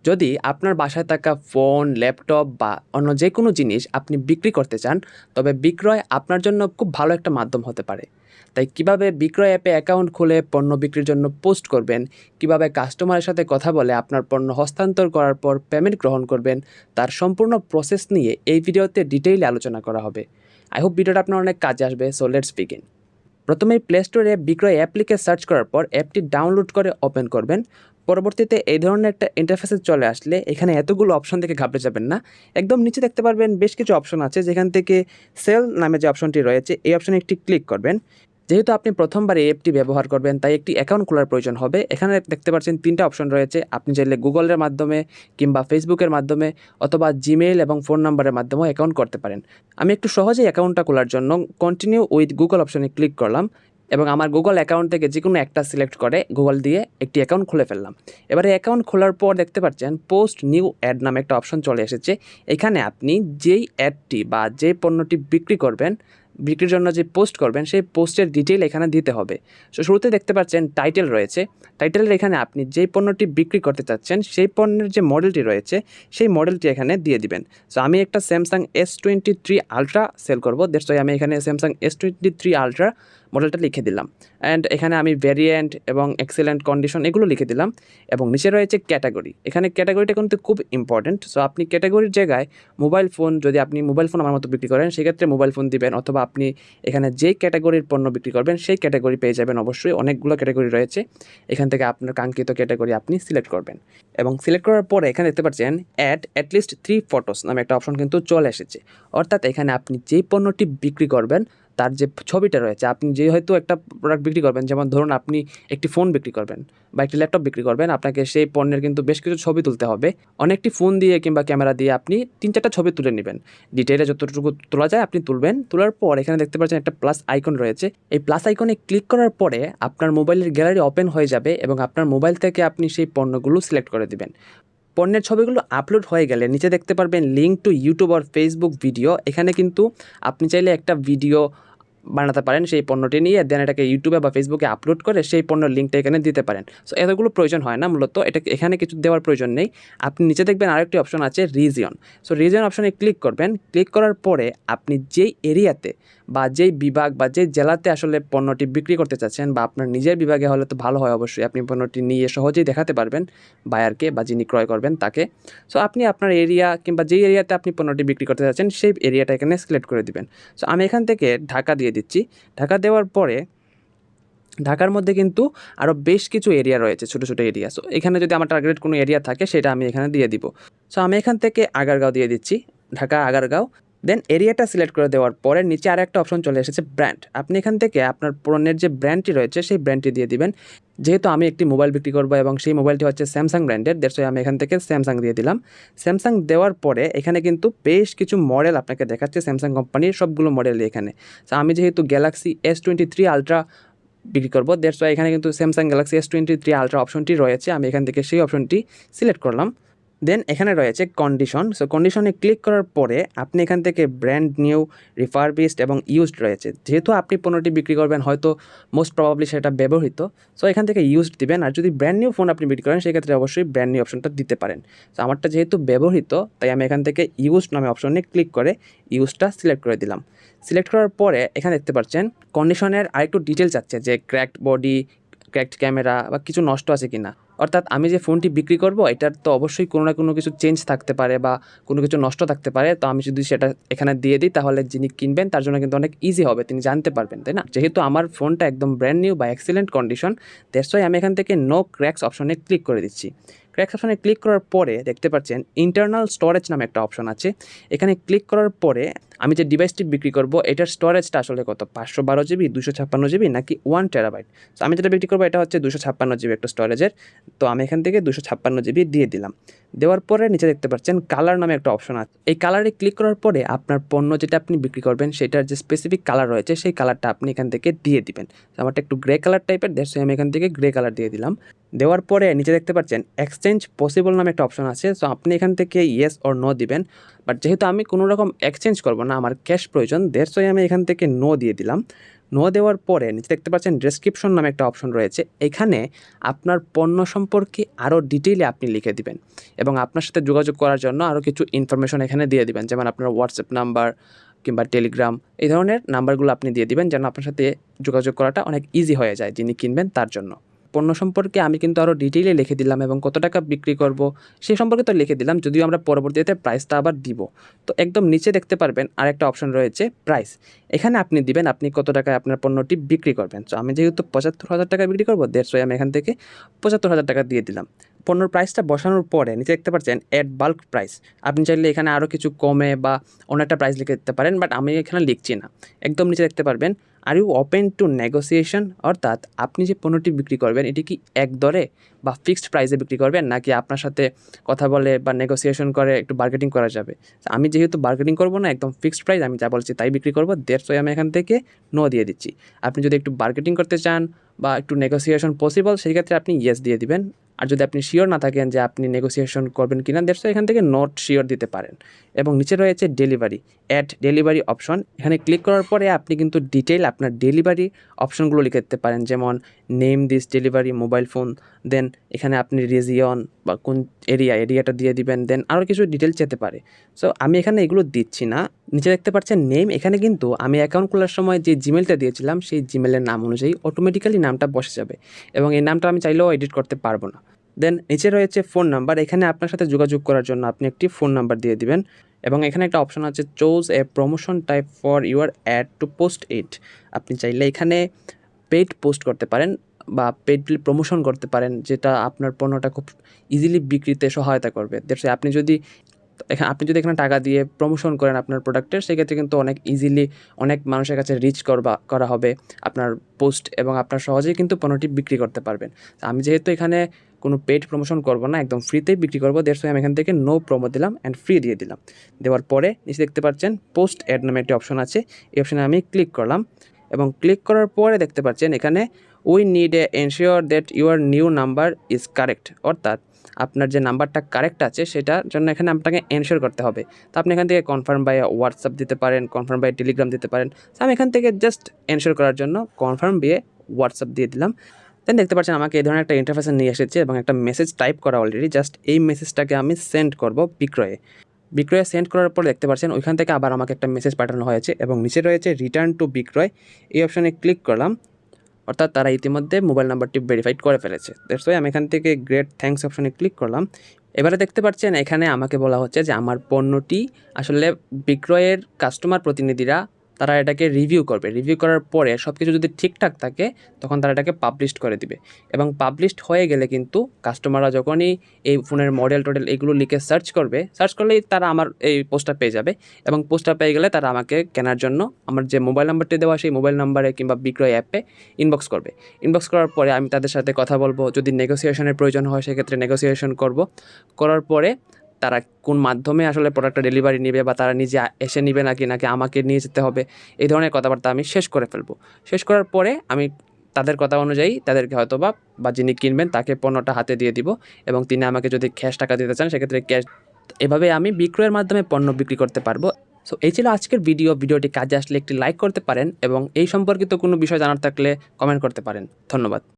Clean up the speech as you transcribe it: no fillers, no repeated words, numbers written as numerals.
যদি আপনার বাসায় থাকা ফোন, ল্যাপটপ বা অন্য যেকোনো জিনিস আপনি বিক্রি করতে চান, তবে বিক্রয় আপনার জন্য খুব ভালো একটা মাধ্যম হতে পারে। তাই কিভাবে বিক্রয় অ্যাপে অ্যাকাউন্ট খুলে পণ্য বিক্রির জন্য পোস্ট করবেন, কিভাবে কাস্টমারের সাথে কথা বলে আপনার পণ্য হস্তান্তর করার পর পেমেন্ট গ্রহণ করবেন, তার সম্পূর্ণ প্রসেস নিয়ে এই ভিডিওতে ডিটেইলে আলোচনা করা হবে। আই হোপ ভিডিওটা আপনার অনেক কাজে আসবে। So let's begin. প্রথমেই প্লে স্টোরে বিক্রয় অ্যাপ লিখে সার্চ করার পর অ্যাপটি ডাউনলোড করে ওপেন করবেন। পরবর্তীতে এই ধরনের একটা ইন্টারফেসে চলে আসলে এখানে এতগুলো অপশন থেকে ঘাবড়ে যাবেন না। একদম নিচে দেখতে পারবেন বেশ কিছু অপশন আছে, যেখান থেকে সেল নামে যে অপশনটি রয়েছে এই অপশনে একটি ক্লিক করবেন। যেহেতু আপনি প্রথমবার এই অ্যাপটি ব্যবহার করবেন, তাই একটি অ্যাকাউন্ট খোলার প্রয়োজন হবে। এখানে দেখতে পাচ্ছেন 3টা অপশন রয়েছে। আপনি চাইলে গুগলের মাধ্যমে কিংবা ফেসবুকের মাধ্যমে অথবা জিমেইল এবং ফোন নাম্বারের মাধ্যমেও অ্যাকাউন্ট করতে পারেন। আমি একটু সহজেই অ্যাকাউন্টটা খোলার জন্য কন্টিনিউ উইথ গুগল অপশনে ক্লিক করলাম এবং আমার গুগল অ্যাকাউন্ট থেকে যে কোনো একটা সিলেক্ট করে গুগল দিয়ে একটি অ্যাকাউন্ট খুলে ফেললাম। এবারে অ্যাকাউন্ট খোলার পর দেখতে পাচ্ছেন পোস্ট নিউ অ্যাড নামে একটা অপশন চলে এসেছে। এখানে আপনি যেই অ্যাডটি বা যে পণ্যটি বিক্রি করবেন, বিক্রির জন্য যে পোস্ট করবেন, সেই পোস্টের ডিটেইল এখানে দিতে হবে। সো শুরুতে দেখতে পাচ্ছেন টাইটেল রয়েছে। টাইটেলের এখানে আপনি যেই পণ্যটি বিক্রি করতে চাচ্ছেন সেই পণ্যের যে মডেলটি রয়েছে সেই মডেলটি এখানে দিয়ে দিবেন। সো আমি একটা স্যামসাং S23 আলট্রা সেল করবো, দ্যাটস ওয়াই আমি এখানে স্যামসাং S23 আলট্রা মডেলটা লিখে দিলাম। অ্যান্ড এখানে আমি ভ্যারিয়েন্ট এবং এক্সেলেন্ট কন্ডিশন এগুলো লিখে দিলাম। এবং নিচে রয়েছে ক্যাটাগরি। এখানে ক্যাটাগরিটা কিন্তু খুব ইম্পর্টেন্ট। সো আপনি ক্যাটাগরির জায়গায় মোবাইল ফোন, যদি আপনি মোবাইল ফোন আমার মতো বিক্রি করেন সেক্ষেত্রে মোবাইল ফোন দিবেন, অথবা আপনি এখানে যেই ক্যাটাগরির পণ্য বিক্রি করবেন সেই ক্যাটাগরি পেয়ে যাবেন। অবশ্যই অনেকগুলো ক্যাটাগরি রয়েছে, এখান থেকে আপনার কাঙ্ক্ষিত ক্যাটাগরি আপনি সিলেক্ট করবেন। এবং সিলেক্ট করার পরে এখানে দেখতে পাচ্ছেন অ্যাটলিস্ট 3 ফটোস নামে একটা অপশন কিন্তু চলে এসেছে। অর্থাৎ এখানে আপনি যেই পণ্যটি বিক্রি করবেন তার যে ছবিটা রয়েছে, আপনি যে হয়তো একটা প্রোডাক্ট বিক্রি করবেন, যেমন ধরুন আপনি একটি ফোন বিক্রি করবেন বা একটি ল্যাপটপ বিক্রি করবেন, আপনাকে সেই পণ্যের কিন্তু বেশ কিছু ছবি তুলতে হবে। অনেকটি ফোন দিয়ে কিংবা ক্যামেরা দিয়ে আপনি 3-4টা ছবি তুলে নেবেন। ডিটেইলে যতটুকু তোলা যায় আপনি তুলবেন। তোলার পর এখানে দেখতে পাচ্ছেন একটা প্লাস আইকন রয়েছে। এই প্লাস আইকনে ক্লিক করার পরে আপনার মোবাইলের গ্যালারি ওপেন হয়ে যাবে এবং আপনার মোবাইল থেকে আপনি সেই পণ্যগুলো সিলেক্ট করে দিবেন। পণ্যের ছবিগুলো আপলোড হয়ে গেলে নিচে দেখতে পারবেন লিঙ্ক টু ইউটিউব আর ফেসবুক ভিডিও। এখানে কিন্তু আপনি চাইলে একটা ভিডিও বানাতে পারেন সেই পণ্যটি নিয়ে, দেন এটাকে ইউটিউবে বা ফেসবুকে আপলোড করে সেই পণ্যের লিঙ্কটা এখানে দিতে পারেন। সো এতগুলো প্রয়োজন হয় না মূলত, এখানে কিছু দেওয়ার প্রয়োজন নেই। আপনি নিচে দেখবেন আরেকটি অপশন আছে রিজিয়ন। সো রিজিয়ন অপশনে ক্লিক করবেন। ক্লিক করার পরে আপনি যেই এরিয়াতে বা যেই বিভাগ বা যেই জেলাতে আসলে পণ্যটি বিক্রি করতে চাচ্ছেন, বা আপনার নিজের বিভাগে হলে তো ভালো হয়, অবশ্যই আপনি পণ্যটি নিয়ে সহজেই দেখাতে পারবেন বায়ারকে বা যিনি ক্রয় করবেন তাকে। সো আপনি আপনার এরিয়া কিংবা যেই এরিয়াতে আপনি পণ্যটি বিক্রি করতে চাচ্ছেন সেই এরিয়াটা এখানে সিলেক্ট করে দিবেন। সো আমি এখান থেকে ঢাকা দিয়ে দিচ্ছি। ঢাকা দেওয়ার পরে ঢাকার মধ্যে কিন্তু আরও বেশ কিছু এরিয়া রয়েছে, ছোটো ছোটো এরিয়া। সো এখানে যদি আমার টার্গেট কোনো এরিয়া থাকে সেটা আমি এখানে দিয়ে দিব। সো আমি এখান থেকে আগারগাঁও দিয়ে দিচ্ছি, ঢাকা আগারগাঁও। দেন এরিয়াটা সিলেক্ট করে দেওয়ার পরে নিচে আরেকটা অপশন চলে এসেছে ব্র্যান্ড। আপনি এখান থেকে আপনার পণ্যের যে ব্র্যান্ডটি রয়েছে সেই ব্র্যান্ডটি দিয়ে দিবেন। যেহেতু আমি একটি মোবাইল বিক্রি করবো এবং সেই মোবাইলটি হচ্ছে স্যামসাং ব্র্যান্ডের, দ্যাটস ওয়াই আমি এখান থেকে স্যামসাং দিয়ে দিলাম। স্যামসাং দেওয়ার পরে এখানে কিন্তু বেশ কিছু মডেল আপনাকে দেখাচ্ছে স্যামসাং কোম্পানির, সবগুলো মডেলই এখানে। সো আমি যেহেতু গ্যালাক্সি S23 আলট্রা বিক্রি করবো, দ্যাটস ওয়াই এখানে কিন্তু স্যামসাং গ্যালাক্সি S23 আলট্রা অপশনটি রয়েছে। আমি এখান থেকে সেই অপশনটি সিলেক্ট করলাম। দেন এখানে রয়েছে কন্ডিশন। সো কন্ডিশনে ক্লিক করার পরে আপনি এখান থেকে ব্র্যান্ড নিউ, রিফারবিশড এবং ইউজড রয়েছে। যেহেতু আপনি পণ্যটি বিক্রি করবেন হয়তো মোস্ট প্রবাবলি সেটা ব্যবহৃত, সো এখান থেকে ইউজড দিবেন। আর যদি ব্র্যান্ড নিউ ফোন আপনি বিক্রি করেন সেক্ষেত্রে অবশ্যই ব্র্যান্ড নিউ অপশনটা দিতে পারেন। সো আমারটা যেহেতু ব্যবহৃত তাই আমি এখান থেকে ইউজড নামে অপশনে ক্লিক করে ইউজটা সিলেক্ট করে দিলাম। সিলেক্ট করার পরে এখানে দেখতে পাচ্ছেন কন্ডিশনের আরেকটু ডিটেল চাচ্ছে, যে ক্র্যাকড বডি, ক্র্যাকড ক্যামেরা বা কিছু নষ্ট আছে কিনা। অর্থাৎ আমি যে ফোনটি বিক্রি করব এটার তো অবশ্যই কোনো না কোনো কিছু চেঞ্জ থাকতে পারে বা কোনো কিছু নষ্ট থাকতে পারে। তো আমি যদি সেটা এখানে দিয়ে দিই তাহলে যিনি কিনবেন তার জন্য কিন্তু অনেক ইজি হবে, তিনি জানতে পারবেন, তাই না? যেহেতু আমার ফোনটা একদম ব্র্যান্ড নিউ বা এক্সিলেন্ট কন্ডিশন, দ্যাটস ওয়াই আমি এখান থেকে নো ক্র্যাকস অপশনে ক্লিক করে দিচ্ছি। ক্র্যাকস অপশনে ক্লিক করার পরে দেখতে পাচ্ছেন ইন্টারনাল স্টোরেজ নামে একটা অপশন আছে। এখানে ক্লিক করার পরে আমি যে ডিভাইসটি বিক্রি করব এটার স্টোরেজটা আসলে কত, 512 জিবি, 256 জিবি নাকি 1 টেরাবাইট। সো আমি যেটা বিক্রি করবো এটা হচ্ছে 256 জিবি একটা স্টোরেজের। তো আমি এখান থেকে 256 জিবি দিয়ে দিলাম। দেওয়ার পরে নিচে দেখতে পাচ্ছেন কালার নামে একটা অপশন আছে। এই কালারে ক্লিক করার পরে আপনার পণ্য যেটা আপনি বিক্রি করবেন সেটার যে স্পেসিফিক কালার রয়েছে সেই কালারটা আপনি এখান থেকে দিয়ে দিবেন। আমারটা একটু গ্রে কালার টাইপের, দ্যাটস ওয়াই আমি এখান থেকে গ্রে কালার দিয়ে দিলাম। দেওয়ার পরে নিচে দেখতে পাচ্ছেন এক্সচেঞ্জ পসিবল নামে একটা অপশন আছে। সো আপনি এখান থেকে ইয়েস অর নো দিবেন। বাট যেহেতু আমি কোনো রকম এক্সচেঞ্জ করবো না, আমার ক্যাশ প্রয়োজন, দ্যাটস ওয়াই আমি এখান থেকে নো দিয়ে দিলাম। নো দেওয়ার পরে নিচে দেখতে পাচ্ছেন ডেসক্রিপশন নামে একটা অপশন রয়েছে। এখানে আপনার পণ্য সম্পর্কে আরও ডিটেইলে আপনি লিখে দিবেন এবং আপনার সাথে যোগাযোগ করার জন্য আরও কিছু ইনফরমেশন এখানে দিয়ে দিবেন, যেমন আপনার হোয়াটসঅ্যাপ নাম্বার কিংবা টেলিগ্রাম এই ধরনের নাম্বারগুলো আপনি দিয়ে দিবেন, যেন আপনার সাথে যোগাযোগ করাটা অনেক ইজি হয়ে যায় যিনি কিনবেন তার জন্য। পণ্য সম্পর্কে আমি কিন্তু আরও ডিটেইলে লিখে দিলাম এবং কত টাকা বিক্রি করব সেই সম্পর্কে তো লিখে দিলাম, যদিও আমরা পরবর্তীতে প্রাইসটা আবার দিব। তো একদম নিচে দেখতে পারবেন আরেকটা অপশন রয়েছে প্রাইস। এখানে আপনি দিবেন আপনি কত টাকায় আপনার পণ্যটি বিক্রি করবেন। তো আমি যেহেতু ৭৫,০০০ টাকা বিক্রি করবো, দ্যাটস ওয়াই আমি এখান থেকে ৭৫,০০০ টাকা দিয়ে দিলাম। পণ্যর প্রাইসটা বসানোর পরে নিচে দেখতে পাচ্ছেন অ্যাড বাল্ক প্রাইস। আপনি চাইলে এখানে আরও কিছু কমে বা অনেকটা প্রাইস লিখে দিতে পারেন, বাট আমি এখানে লিখছি না। একদম নিচে দেখতে পারবেন are you open to negotiation, অর্থাৎ আপনি যে পণ্যটি বিক্রি করবেন এটি কি এক দরে বা ফিক্সড প্রাইসে বিক্রি করবেন, নাকি আপনার সাথে কথা বলে বা নেগোসিয়েশন করে একটু বার্গেটিং করা যাবে। আমি যেহেতু বার্গেটিং করবো না, একদম ফিক্সড প্রাইস, আমি যা বলছি তাই বিক্রি করবো, দ্যাটস ওয়াই আমি এখান থেকে নো দিয়ে দিচ্ছি। আপনি যদি একটু বার্গেটিং করতে চান বা একটু নেগোসিয়েশন পসিবল, সেই ক্ষেত্রে আপনি ইয়েস দিয়ে দিবেন। আর যদি আপনি শিওর না থাকেন যে আপনি নেগোসিয়েশন করবেন কিনা, দ্যাটস ওয়াই এখান থেকে নট শিওর দিতে পারেন। এবং নিচে রয়েছে ডেলিভারি, অ্যাড ডেলিভারি অপশন। এখানে ক্লিক করার পরে আপনি কিন্তু ডিটেইল আপনার ডেলিভারি অপশনগুলো লিখে দিতে পারেন, যেমন name this delivery mobile phone, দেন এখানে আপনি রিজিয়ন বা কোন এরিয়াটা দিয়ে দিবেন, দেন আরও কিছু ডিটেলস যেতে পারে। সো আমি এখানে এগুলো দিচ্ছি না। নিচে দেখতে পাচ্ছেন নেম, এখানে কিন্তু আমি অ্যাকাউন্ট খোলার সময় যে জিমেলটা দিয়েছিলাম সেই জিমেলের নাম অনুযায়ী অটোমেটিক্যালি নামটা বসে যাবে এবং এই নামটা আমি চাইলেও এডিট করতে পারবো না। দেন নিচে রয়েছে ফোন নাম্বার। এখানে আপনার সাথে যোগাযোগ করার জন্য আপনি একটি ফোন নাম্বার দিয়ে দিবেন এবং এখানে একটা অপশন আছে choose a promotion type for your ad to post it. আপনি চাইলে এখানে পেইড পোস্ট করতে পারেন বা পেইড প্রমোশন করতে পারেন, যেটা আপনার পণ্যটা খুব ইজিলি বিক্রিতে সহায়তা করবে। দ্যাটস আপনি যদি এখানে টাকা দিয়ে প্রমোশন করেন আপনার প্রোডাক্টের, সেক্ষেত্রে কিন্তু অনেক ইজিলি অনেক মানুষের কাছে রিচ করা হবে আপনার পোস্ট এবং আপনার সহজেই কিন্তু পণ্যটি বিক্রি করতে পারবেন। আমি যেহেতু এখানে কোনো পেইড প্রমোশন করব না, একদম ফ্রিতেই বিক্রি করবো, দ্যাটস ওয়াই আমি এখান থেকে নো প্রোমো দিলাম অ্যান্ড ফ্রি দিয়ে দিলাম। দেওয়ার পরে নিচে দেখতে পাচ্ছেন পোস্ট অ্যাড নামে একটি অপশন আছে, এই অপশানে আমি ক্লিক করলাম এবং ক্লিক করার পরে দেখতে পাচ্ছেন এখানে we need a ensure that your new number is correct, অর্থাৎ আপনার যে নাম্বারটা কারেক্ট আছে সেটার জন্য এখানে আপনাকে এনশিওর করতে হবে। তো আপনি এখান থেকে কনফার্ম বাই হোয়াটসঅ্যাপ দিতে পারেন, কনফার্ম বাই টেলিগ্রাম দিতে পারেন। তো আমি এখান থেকে জাস্ট এনশিওর করার জন্য কনফার্ম বাই হোয়াটসঅ্যাপ দিয়ে দিলাম। দেন দেখতে পাচ্ছেন আমাকে এই ধরনের একটা ইন্টারফেসে নিয়ে এসেছে এবং একটা মেসেজ টাইপ করা অলরেডি। জাস্ট এই মেসেজটাকে আমি সেন্ড করব বিক্রয়ে সেন্ড করার পর দেখতে পাচ্ছেন ওইখান থেকে আবার আমাকে একটা মেসেজ পাঠানো হয়েছে এবং নিচে রয়েছে রিটার্ন টু বিক্রয়। এই অপশানে ক্লিক করলাম, অর্থাৎ তারা ইতিমধ্যে মোবাইল নাম্বারটি ভেরিফাইড করে ফেলেছে। দ্যাটস ওয়াই আমি এখান থেকে গ্রেট থ্যাঙ্কস অপশানে ক্লিক করলাম। এবারে দেখতে পাচ্ছেন এখানে আমাকে বলা হচ্ছে যে আমার পণ্যটি আসলে বিক্রয়ের কাস্টমার প্রতিনিধিরা তারা এটাকে রিভিউ করবে। রিভিউ করার পরে সব কিছু যদি ঠিকঠাক থাকে তখন তারা এটাকে পাবলিশড করে দিবে এবং পাবলিশড হয়ে গেলে কিন্তু কাস্টমাররা যখনই এই ফোনের মডেল এগুলো লিখে সার্চ করলেই তারা আমার এই পোস্টটা পেয়ে যাবে এবং পোস্টটা পেয়ে গেলে তারা আমাকে কেনার জন্য আমার যে মোবাইল নাম্বারটি দেওয়া সেই মোবাইল নাম্বারে কিংবা বিক্রয় অ্যাপে ইনবক্স করবে। ইনবক্স করার পরে আমি তাদের সাথে কথা বলবো, যদি নেগোসিয়েশনের প্রয়োজন হয় সেক্ষেত্রে নেগোসিয়েশন করার পরে তারা কোন মাধ্যমে আসলে প্রোডাক্টটা ডেলিভারি নেবে বা তারা নিজে এসে নেবে নাকি আমাকে নিয়ে যেতে হবে, এই ধরনের কথাবার্তা আমি শেষ করে ফেলবো। শেষ করার পরে আমি তাদের কথা অনুযায়ী তাদেরকে হয়তো বা যিনি কিনবেন তাকে পণ্যটা হাতে দিয়ে দিব এবং তিনি আমাকে যদি ক্যাশ টাকা দিতে চান সেক্ষেত্রে ক্যাশ। এভাবে আমি বিক্রয়ের মাধ্যমে পণ্য বিক্রি করতে পারবো। সো এই ছিল আজকের ভিডিওটি কাজে আসলে একটি লাইক করতে পারেন এবং এই সম্পর্কিত কোনো বিষয় জানার থাকলে কমেন্ট করতে পারেন। ধন্যবাদ।